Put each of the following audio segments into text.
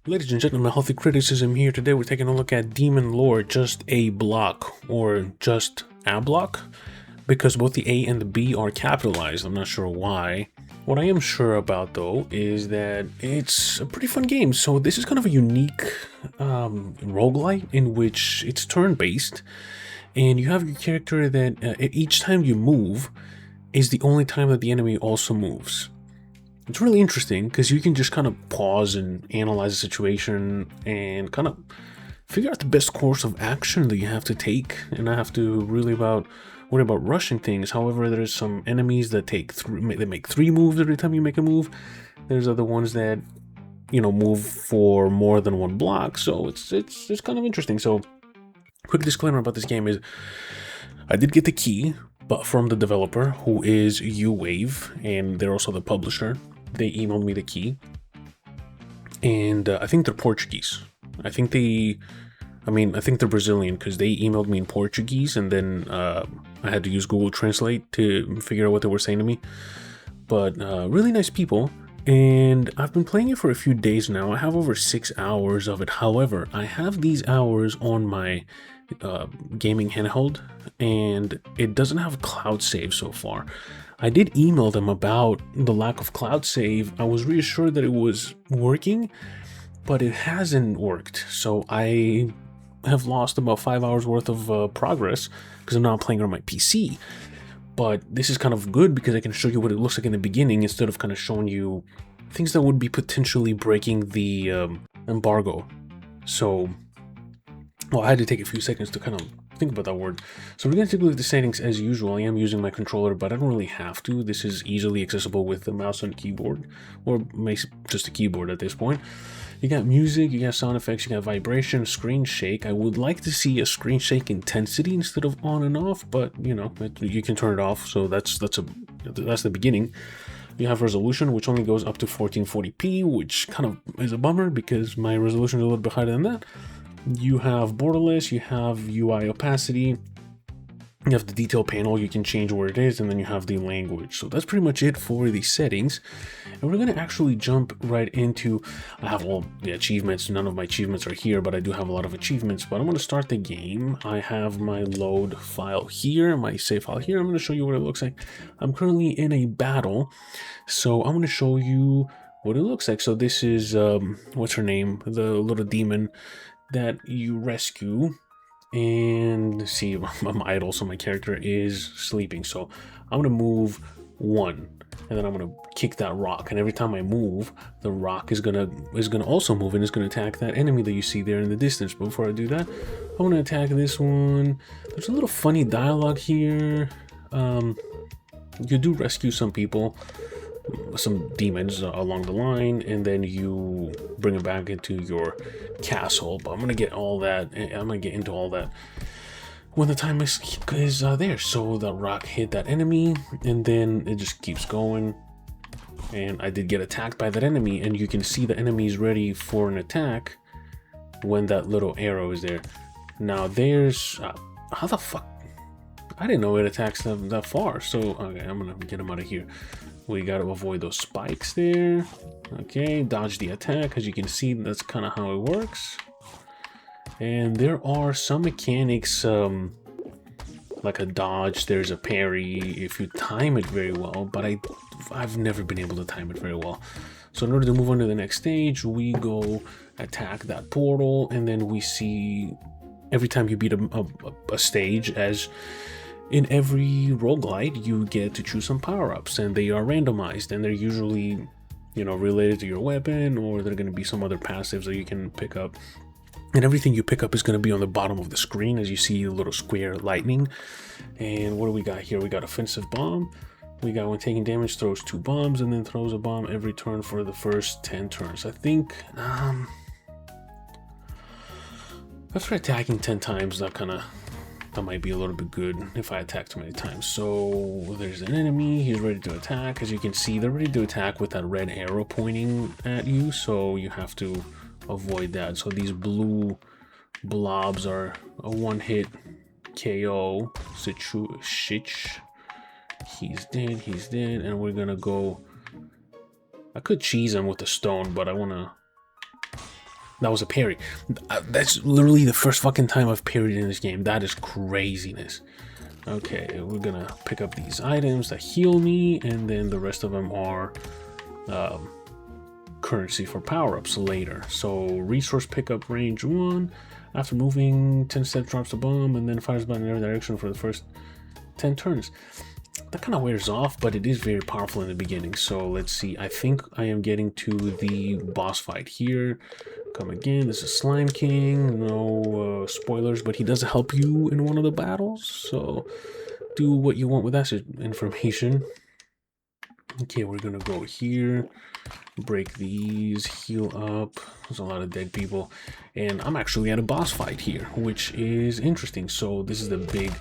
Ladies and gentlemen, Healthy Criticism here. Today we're taking a look at Demon Lore, just a block, or just a block, because both the A and the B are capitalized. I'm not sure why. What I am sure about, though, is that it's a pretty fun game. So this is kind of a unique roguelike in which it's turn-based, and you have your character that each time you move is the only time that the enemy also moves. It's really interesting because you can just kind of pause and analyze the situation and kind of figure out the best course of action that you have to take, and not have to really worry about rushing things. However, there's some enemies that make 3 moves every time you make a move. There's other ones that move for more than 1 block. So it's kind of interesting. So, quick disclaimer about this game is I did get the key, but from the developer, who is U-Wave, and they're also the publisher. They emailed me the key, and I think they're Portuguese. I think they're Brazilian, because they emailed me in Portuguese, and then I had to use Google Translate to figure out what they were saying to me. But really nice people, and I've been playing it for a few days now. I have over 6 hours of it. However, I have these hours on my gaming handheld, and it doesn't have cloud save so far. I did email them about the lack of cloud save. I was reassured that it was working, but it hasn't worked. So I have lost about 5 hours worth of progress because I'm now playing on my PC. But this is kind of good because I can show you what it looks like in the beginning instead of kind of showing you things that would be potentially breaking the embargo. So, well, I had to take a few seconds to kind of think about that word. So we're going to take a look at the settings as usual. I am using my controller, but I don't really have to. This is easily accessible with the mouse and keyboard, or just a keyboard at this point. You got music, you got sound effects, you got vibration, screen shake. I would like to see a screen shake intensity instead of on and off, but you can turn it off. So that's the beginning. You have resolution, which only goes up to 1440p, which kind of is a bummer because my resolution is a little bit higher than that. You have borderless, you have UI opacity, you have the detail panel, you can change where it is, and then you have the language. So that's pretty much it for the settings. And we're going to actually jump right into, I have all the achievements. None of my achievements are here, but I do have a lot of achievements. But I'm going to start the game. I have my load file here, my save file here. I'm going to show you what it looks like. I'm currently in a battle, so I'm going to show you what it looks like. So this is, what's her name? The little demon that you rescue. And see, I'm idle, so my character is sleeping. So I'm gonna move 1, and then I'm gonna kick that rock. And every time I move, the rock is gonna also move, and it's gonna attack that enemy that you see there in the distance. But before I do that, I'm gonna attack this one. There's a little funny dialogue here. You do rescue some people, some demons along the line, and then you bring them back into your castle. But I'm gonna get into all that when the time is there. So the rock hit that enemy, and then it just keeps going. And I did get attacked by that enemy, and you can see the enemy is ready for an attack when that little arrow is there. Now there's how the fuck? I didn't know it attacks that far. So okay, I'm gonna get him out of here. We got to avoid those spikes there. Okay, dodge the attack. As you can see, that's kind of how it works. And there are some mechanics, like a dodge, there's a parry, if you time it very well, but I've never been able to time it very well. So in order to move on to the next stage, we go attack that portal, and then we see every time you beat a stage, as in every roguelite, you get to choose some power-ups, and they are randomized, and they're usually, related to your weapon, or they're going to be some other passives that you can pick up. And everything you pick up is going to be on the bottom of the screen, as you see a little square lightning. And what do we got here? We got offensive bomb. We got when taking damage, throws 2 bombs, and then throws a bomb every turn for the first 10 turns. I think, after attacking 10 times, that might be a little bit good if I attack too many times. So there's an enemy, he's ready to attack. As you can see, they're ready to attack with that red arrow pointing at you, so you have to avoid that. So these blue blobs are a 1-hit KO. Shitch. He's dead, and we're gonna go. I could cheese him with a stone, but I wanna That was a parry. That's literally the first fucking time I've parried in this game. That is craziness. Okay, we're gonna pick up these items that heal me, and then the rest of them are currency for power-ups later. So resource pickup range 1. After moving 10 steps, drops a bomb, and then fires in every direction for the first 10 turns. That kind of wears off, but it is very powerful in the beginning. So let's see. I think I am getting to the boss fight here. Come again. This is Slime King. No spoilers, but he does help you in one of the battles. So do what you want with that information. Okay, we're gonna go here. Break these. Heal up. There's a lot of dead people. And I'm actually at a boss fight here, which is interesting. So this is the big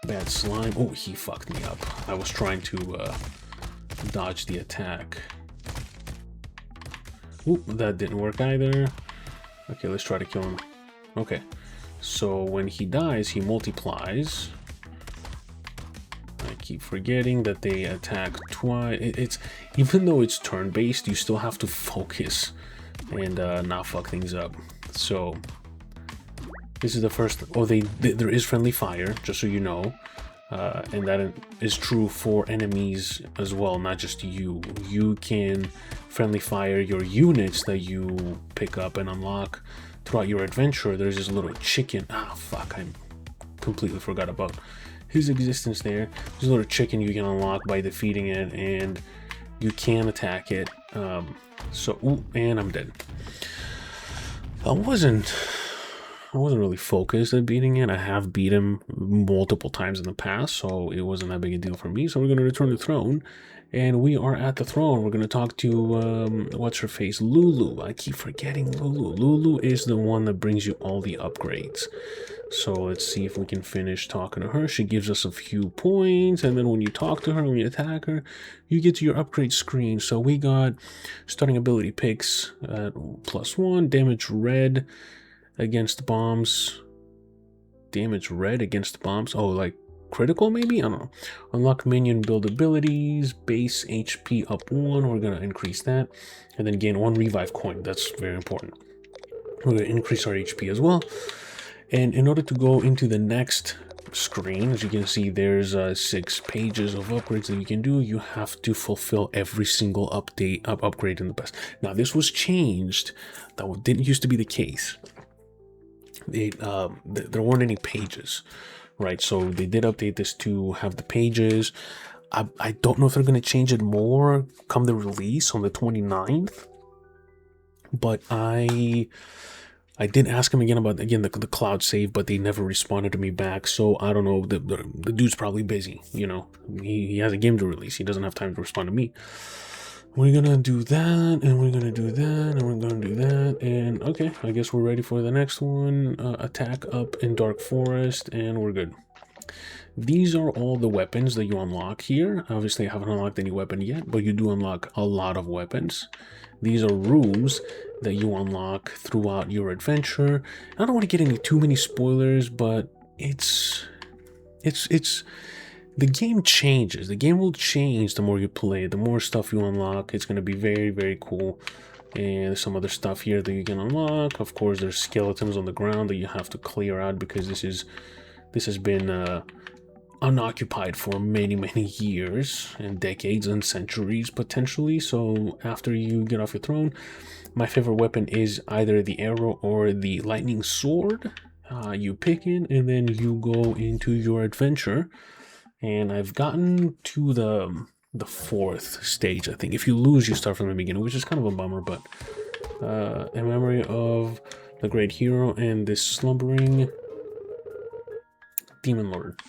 bad slime. Oh, he fucked me up. I was trying to dodge the attack. Oop, that didn't work either. Okay, let's try to kill him. Okay, so when he dies, he multiplies. I keep forgetting that they attack twice. It's even though it's turn-based, you still have to focus and not fuck things up. So this is the first. Oh, there is friendly fire, just so you know, and that is true for enemies as well, not just you. You can friendly fire your units that you pick up and unlock throughout your adventure. There's this little chicken. Ah, fuck! I completely forgot about his existence there. There's a little chicken you can unlock by defeating it, and you can attack it. Ooh, and I'm dead. I wasn't really focused at beating it. I have beat him multiple times in the past, so it wasn't that big a deal for me. So we're going to return to the throne, and we are at the throne. We're going to talk to, what's her face? Lulu. I keep forgetting Lulu. Lulu is the one that brings you all the upgrades. So let's see if we can finish talking to her. She gives us a few points, and then when you talk to her, when you attack her, you get to your upgrade screen. So we got starting ability picks at +1, damage red against bombs. Damage red against bombs. Oh, like critical maybe? I don't know. Unlock minion build abilities. Base HP up 1. We're going to increase that. And then gain 1 revive coin. That's very important. We're going to increase our HP as well. And in order to go into the next screen, as you can see, there's 6 pages of upgrades that you can do. You have to fulfill every single upgrade in the best. Now, this was changed. That didn't used to be the case. There weren't any pages, right? So they did update this to have the pages. I don't know if they're going to change it more come the release on the 29th, but I did ask him again about the cloud save, but they never responded to me back. So I don't know. The dude's probably busy. You know, he has a game to release. He doesn't have time to respond to me. We're gonna do that, and we're gonna do that, and we're gonna do that, and okay, I guess we're ready for the next one. Attack up in Dark Forest, and we're good. These are all the weapons that you unlock here. Obviously, I haven't unlocked any weapon yet, but you do unlock a lot of weapons. These are rooms that you unlock throughout your adventure. I don't want to get into too many spoilers, but it's the game changes. The game will change the more you play, the more stuff you unlock. It's going to be very, very cool. And there's some other stuff here that you can unlock. Of course, there's skeletons on the ground that you have to clear out because this has been unoccupied for many, many years and decades and centuries potentially. So after you get off your throne, my favorite weapon is either the arrow or the lightning sword. You pick it and then you go into your adventure. And I've gotten to the 4th stage, I think. If you lose, you start from the beginning, which is kind of a bummer, but in memory of the great hero and this slumbering demon lord.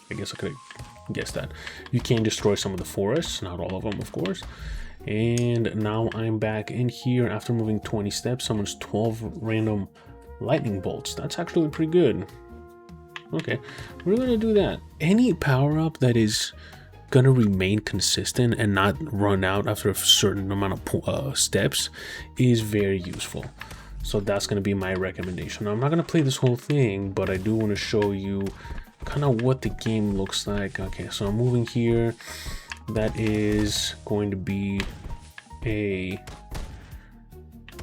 I guess I could have guessed that. You can destroy some of the forests, not all of them, of course. And now I'm back in here after moving 20 steps. Summons 12 random lightning bolts. That's actually pretty good. Okay, we're gonna do that. Any power-up that is gonna remain consistent and not run out after a certain amount of steps is very useful. So that's gonna be my recommendation. Now, I'm not gonna play this whole thing, but I do want to show you kind of what the game looks like. Okay, so I'm moving here. That is going to be a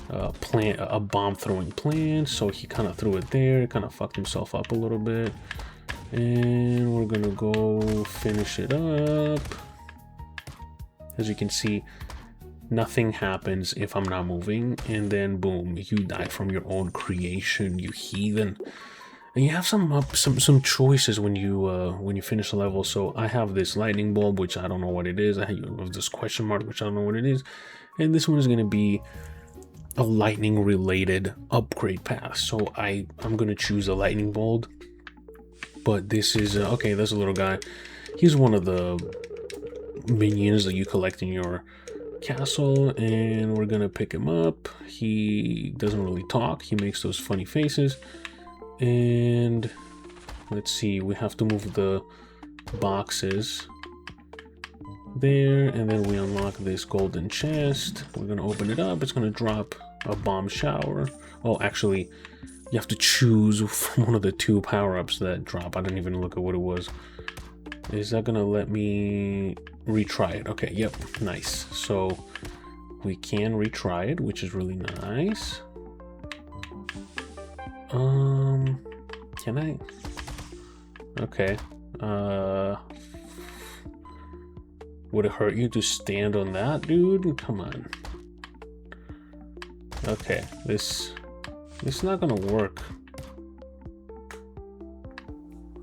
a bomb throwing plant, so he kind of threw it there, kind of fucked himself up a little bit. And we're gonna go finish it up. As you can see, nothing happens if I'm not moving, and then boom, you die from your own creation, you heathen. And you have some choices when you finish a level. So I have this lightning bulb, which I don't know what it is. I have this question mark, which I don't know what it is. And this one is going to be a lightning related upgrade path. So I'm going to choose a lightning bulb. But this is okay. There's a little guy. He's one of the minions that you collect in your castle, and we're gonna pick him up. He doesn't really talk. He makes those funny faces. And let's see, we have to move the boxes there, and then we unlock this golden chest. We're gonna open it up. It's gonna drop a bomb shower. Oh, actually, you have to choose from one of the 2 power-ups that drop. I didn't even look at what it was. Is that gonna let me retry it? Okay, yep, nice. So we can retry it, which is really nice. Can I? Okay. Would it hurt you to stand on that, dude? Come on. Okay, this is not gonna work.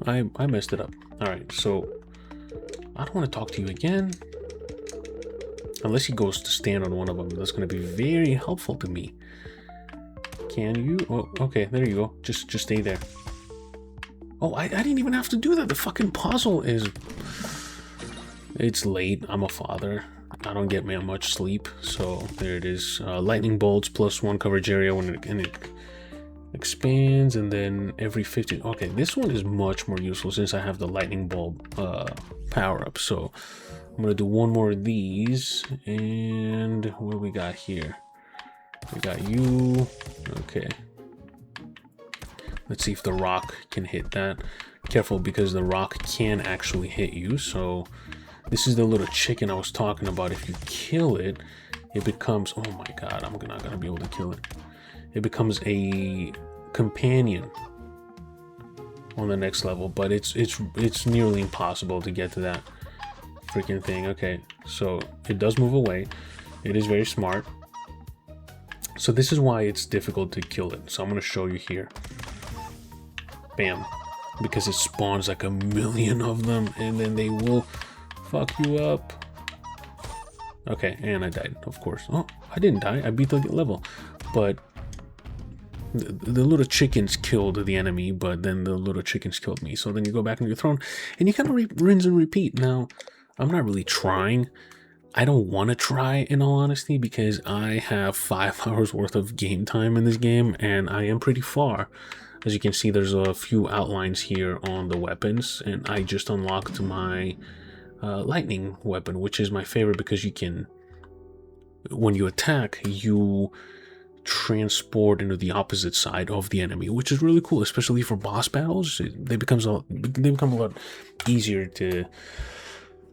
I messed it up. Alright, so I don't want to talk to you again. Unless he goes to stand on one of them. That's going to be very helpful to me. Can you? Oh, okay, there you go. Just stay there. Oh, I didn't even have to do that. The fucking puzzle is... It's late. I'm a father. I don't get much sleep. So there it is. Lightning bolts plus 1 coverage area when it expands, and then every 50. Okay, this one is much more useful since I have the lightning bulb power up. So I'm gonna do 1 more of these. And what do we got here? We got you. Okay, let's see if the rock can hit that. Careful, because the rock can actually hit you. So this is the little chicken I was talking about. If you kill it, it becomes, oh my god, I'm not gonna be able to kill it. It becomes a companion on the next level, but it's nearly impossible to get to that freaking thing. Okay, so it does move away. It is very smart. So this is why it's difficult to kill it. So I'm going to show you here. Bam. Because it spawns like 1,000,000 of them, and then they will fuck you up. Okay, and I died, of course. Oh, I didn't die. I beat the level. But the little chickens killed the enemy, but then the little chickens killed me. So then you go back on your throne, and you kind of rinse and repeat. Now, I'm not really trying. I don't want to try, in all honesty, because I have 5 hours worth of game time in this game, and I am pretty far. As you can see, there's a few outlines here on the weapons, and I just unlocked my lightning weapon, which is my favorite because you can, when you attack, you transport into the opposite side of the enemy, which is really cool, especially for boss battles. They become a lot easier to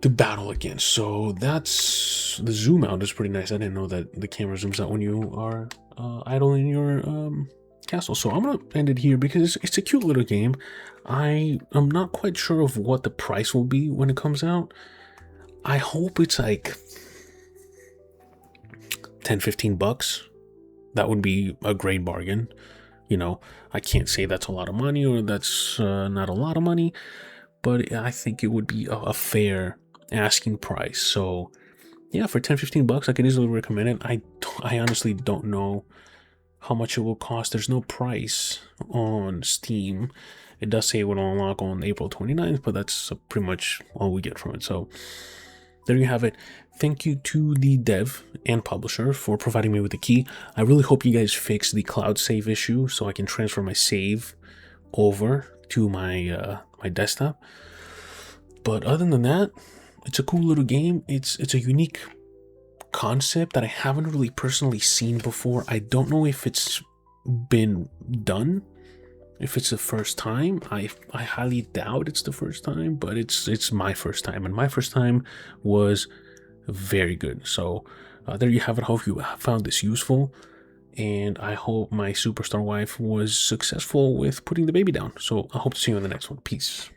battle against. So that's the zoom out is pretty nice. I didn't know that the camera zooms out when you are idle in your castle. So I'm gonna end it here because it's a cute little game. I'm not quite sure of what the price will be when it comes out. I hope it's like 10-15 bucks. That would be a great bargain. You know, I can't say that's a lot of money or that's not a lot of money, but I think it would be a fair asking price. So yeah, for 10-15 bucks, I can easily recommend it. I honestly don't know how much it will cost. There's no price on Steam. It does say it will unlock on April 29th, but that's pretty much all we get from it. So there you have it. Thank you to the dev and publisher for providing me with the key. I really hope you guys fix the cloud save issue so I can transfer my save over to my my desktop. But other than that, it's a cool little game. It's a unique concept that I haven't really personally seen before. I don't know if it's been done, if it's the first time. I highly doubt it's the first time, but it's my first time, and my first time was very good. So there you have it. Hope you found this useful, And I hope my superstar wife was successful with putting the baby down. So I hope to see you in the next one. Peace.